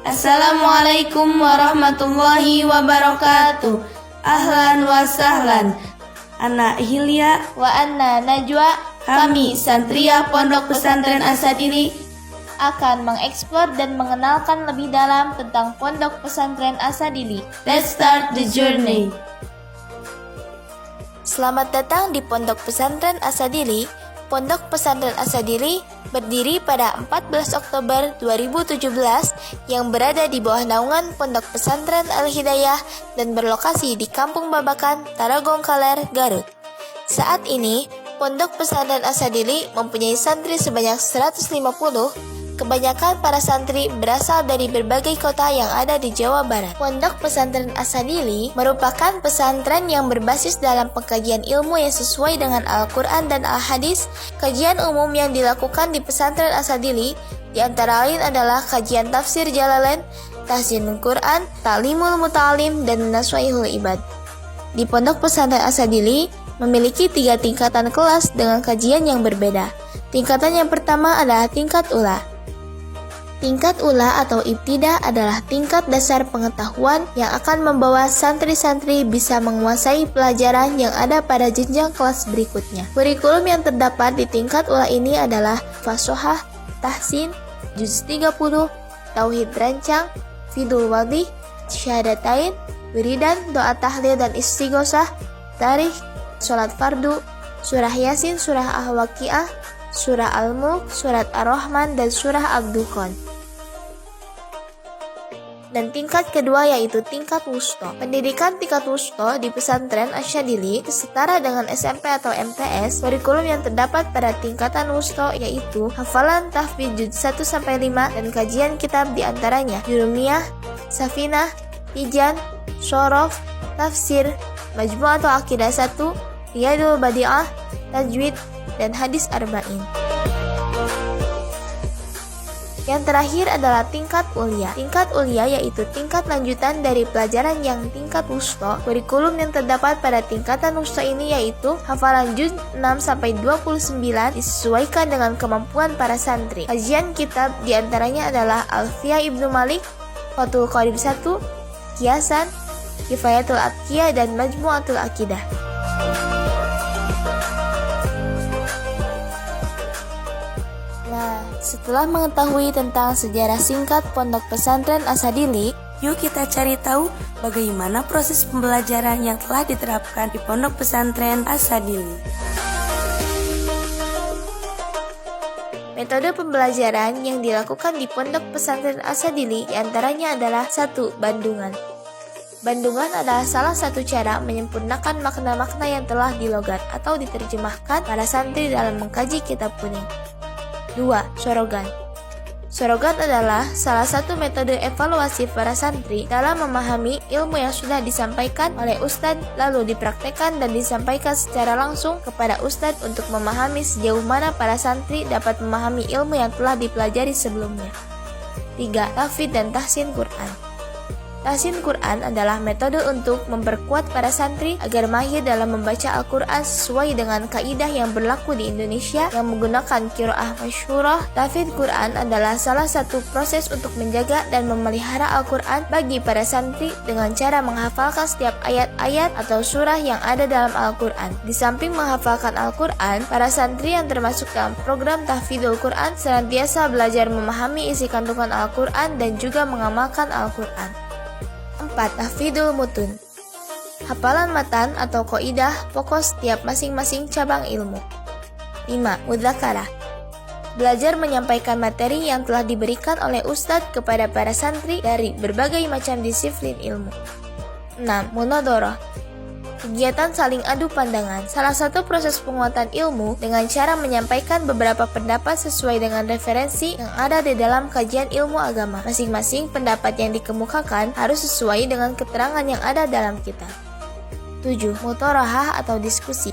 Assalamualaikum warahmatullahi wabarakatuh. Ahlan wa sahlan. Ana Hilya wa anna Najwa. Kami Santria Pondok Pesantren Asadili akan mengeksplor dan mengenalkan lebih dalam tentang Pondok Pesantren Asadili. Let's start the journey. Selamat datang di Pondok Pesantren Asadili. Pondok Pesantren Asadili berdiri pada 14 Oktober 2017 yang berada di bawah naungan Pondok Pesantren Al-Hidayah dan berlokasi di Kampung Babakan, Tarogong Kaler, Garut. Saat ini, Pondok Pesantren Asadili mempunyai santri sebanyak 150. Kebanyakan para santri berasal dari berbagai kota yang ada di Jawa Barat. Pondok Pesantren Asadili merupakan pesantren yang berbasis dalam pengkajian ilmu yang sesuai dengan Al-Quran dan Al-Hadis. Kajian umum yang dilakukan di Pesantren Asadili diantara lain adalah kajian tafsir Jalalain, tahsinul Quran, ta'limul muta'alim, dan naswaihul ibad. Di Pondok Pesantren Asadili memiliki 3 tingkatan kelas dengan kajian yang berbeda. Tingkatan yang pertama adalah tingkat ula. Tingkat ula atau ibtidah adalah tingkat dasar pengetahuan yang akan membawa santri-santri bisa menguasai pelajaran yang ada pada jenjang kelas berikutnya. Kurikulum yang terdapat di tingkat ula ini adalah Fasohah, Tahsin, Juz 30, Tauhid Rancang, Fidul Wadih, Syahadatain, Wiridan, Doa Tahlil dan Istighosah, Tarikh, Sholat Fardu, Surah Yasin, Surah Al-Waqi'ah, Surah Al-Mulk, Surat Ar-Rahman, dan Surah Ad-Dukhan. Dan tingkat kedua yaitu tingkat wusto. Pendidikan tingkat wusto di pesantren Asyadili setara dengan SMP atau MTS. Kurikulum yang terdapat pada tingkatan wusto yaitu hafalan tahfidz juz 1-5 dan kajian kitab diantaranya Jurumiyah, Safinah, Tijan, Syorof, Tafsir, Majmu' atau Aqidah 1, Riyadul Badi'ah, Tajwid, dan Hadis Arba'in. Yang terakhir adalah tingkat ulia. Tingkat ulia yaitu tingkat lanjutan dari pelajaran yang tingkat wusto. Kurikulum yang terdapat pada tingkatan wusto ini yaitu hafalan juz 6-29 disesuaikan dengan kemampuan para santri. Kajian kitab diantaranya adalah Alfiyah Ibnu Malik, Fathul Qarib 1, Kiasan, Kifayatul Atqiyah, dan Majmu'atul Aqidah. Setelah mengetahui tentang sejarah singkat Pondok Pesantren Asadili, yuk kita cari tahu bagaimana proses pembelajaran yang telah diterapkan di Pondok Pesantren Asadili. Metode pembelajaran yang dilakukan di Pondok Pesantren Asadili diantaranya adalah 1. Bandungan. Bandungan adalah salah satu cara menyempurnakan makna-makna yang telah dilogat atau diterjemahkan para santri dalam mengkaji kitab kuning. 2. Sorogan. Sorogan adalah salah satu metode evaluasi para santri dalam memahami ilmu yang sudah disampaikan oleh ustadz lalu dipraktekkan dan disampaikan secara langsung kepada ustadz untuk memahami sejauh mana para santri dapat memahami ilmu yang telah dipelajari sebelumnya. 3. Tahfidz dan tahsin Quran. Tahsin Quran adalah metode untuk memperkuat para santri agar mahir dalam membaca Al-Quran sesuai dengan kaidah yang berlaku di Indonesia yang menggunakan qiraah masyhurah. Tahfidz Quran adalah salah satu proses untuk menjaga dan memelihara Al-Quran bagi para santri dengan cara menghafalkan setiap ayat-ayat atau surah yang ada dalam Al-Quran. Di samping menghafalkan Al-Quran, para santri yang termasuk dalam program Tahfidzul Quran senantiasa belajar memahami isi kandungan Al-Quran dan juga mengamalkan Al-Quran. 4. Tahfidzul mutun. Hafalan matan atau qaidah pokok setiap masing-masing cabang ilmu. 5. Mudzakarah. Belajar menyampaikan materi yang telah diberikan oleh ustadz kepada para santri dari berbagai macam disiplin ilmu. 6. Munadharah. Kegiatan saling adu pandangan. Salah satu proses penguatan ilmu dengan cara menyampaikan beberapa pendapat sesuai dengan referensi yang ada di dalam kajian ilmu agama. Masing-masing pendapat yang dikemukakan harus sesuai dengan keterangan yang ada dalam kitab. 7. Mutorahah atau diskusi.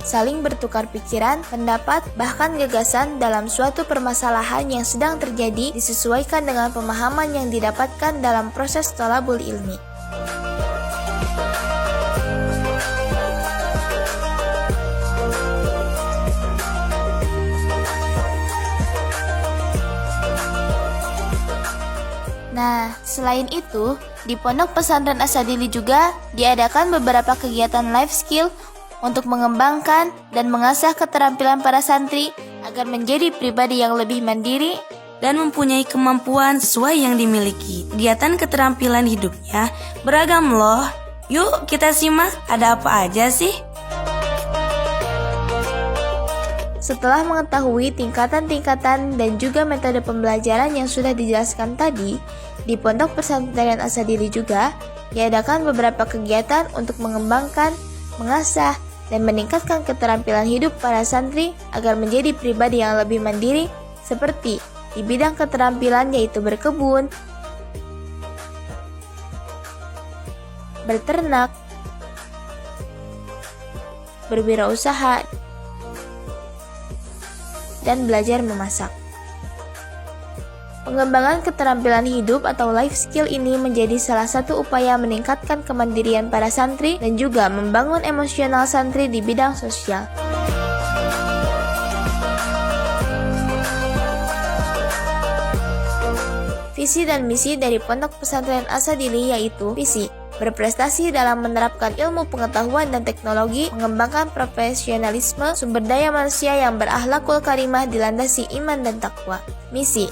Saling bertukar pikiran, pendapat, bahkan gagasan dalam suatu permasalahan yang sedang terjadi disesuaikan dengan pemahaman yang didapatkan dalam proses thalabul ilmi. Nah, selain itu, di Pondok Pesantren Asadili juga diadakan beberapa kegiatan life skill untuk mengembangkan dan mengasah keterampilan para santri agar menjadi pribadi yang lebih mandiri dan mempunyai kemampuan sesuai yang dimiliki. Kegiatan keterampilan hidupnya beragam loh. Yuk kita simak ada apa aja sih? Setelah mengetahui tingkatan-tingkatan dan juga metode pembelajaran yang sudah dijelaskan tadi, di Pondok Pesantren Asadili juga diadakan beberapa kegiatan untuk mengembangkan, mengasah, dan meningkatkan keterampilan hidup para santri agar menjadi pribadi yang lebih mandiri seperti di bidang keterampilan yaitu berkebun, berternak, berwirausaha, dan belajar memasak. Pengembangan keterampilan hidup atau life skill ini menjadi salah satu upaya meningkatkan kemandirian para santri dan juga membangun emosional santri di bidang sosial. Visi dan misi dari Pondok Pesantren Asadili yaitu visi berprestasi dalam menerapkan ilmu pengetahuan dan teknologi, mengembangkan profesionalisme, sumber daya manusia yang berakhlakul karimah dilandasi iman dan takwa. Misi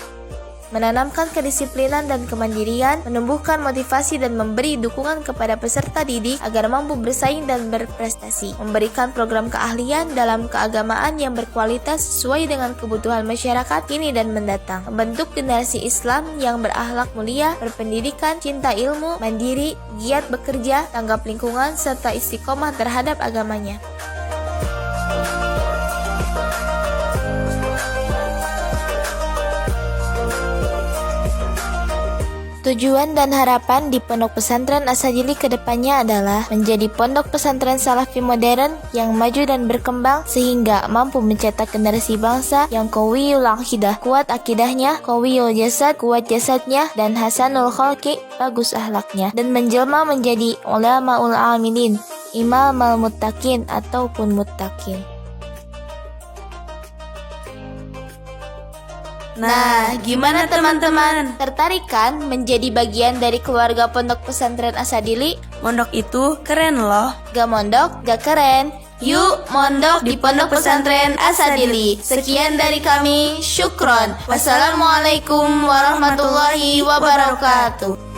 menanamkan kedisiplinan dan kemandirian, menumbuhkan motivasi dan memberi dukungan kepada peserta didik agar mampu bersaing dan berprestasi, memberikan program keahlian dalam keagamaan yang berkualitas sesuai dengan kebutuhan masyarakat kini dan mendatang, membentuk generasi Islam yang berakhlak mulia, berpendidikan, cinta ilmu, mandiri, giat bekerja, tanggap lingkungan, serta istiqomah terhadap agamanya. Tujuan dan harapan di Pondok Pesantren Asadili kedepannya adalah menjadi pondok pesantren salafi modern yang maju dan berkembang sehingga mampu mencetak generasi bangsa yang qawiyul aqidah, kuat akidahnya, qawiyul jasad, kuat jasadnya, dan hasanul khalqi, bagus akhlaknya, dan menjelma menjadi ulamaul amilin, imamal muttaqin ataupun muttaqin. Nah, gimana teman-teman? Tertarik kan menjadi bagian dari keluarga Pondok Pesantren Asadili? Mondok itu keren loh. Gak mondok, gak keren. Yuk mondok di Pondok Pesantren Asadili. Sekian dari kami, syukron. Wassalamualaikum warahmatullahi wabarakatuh.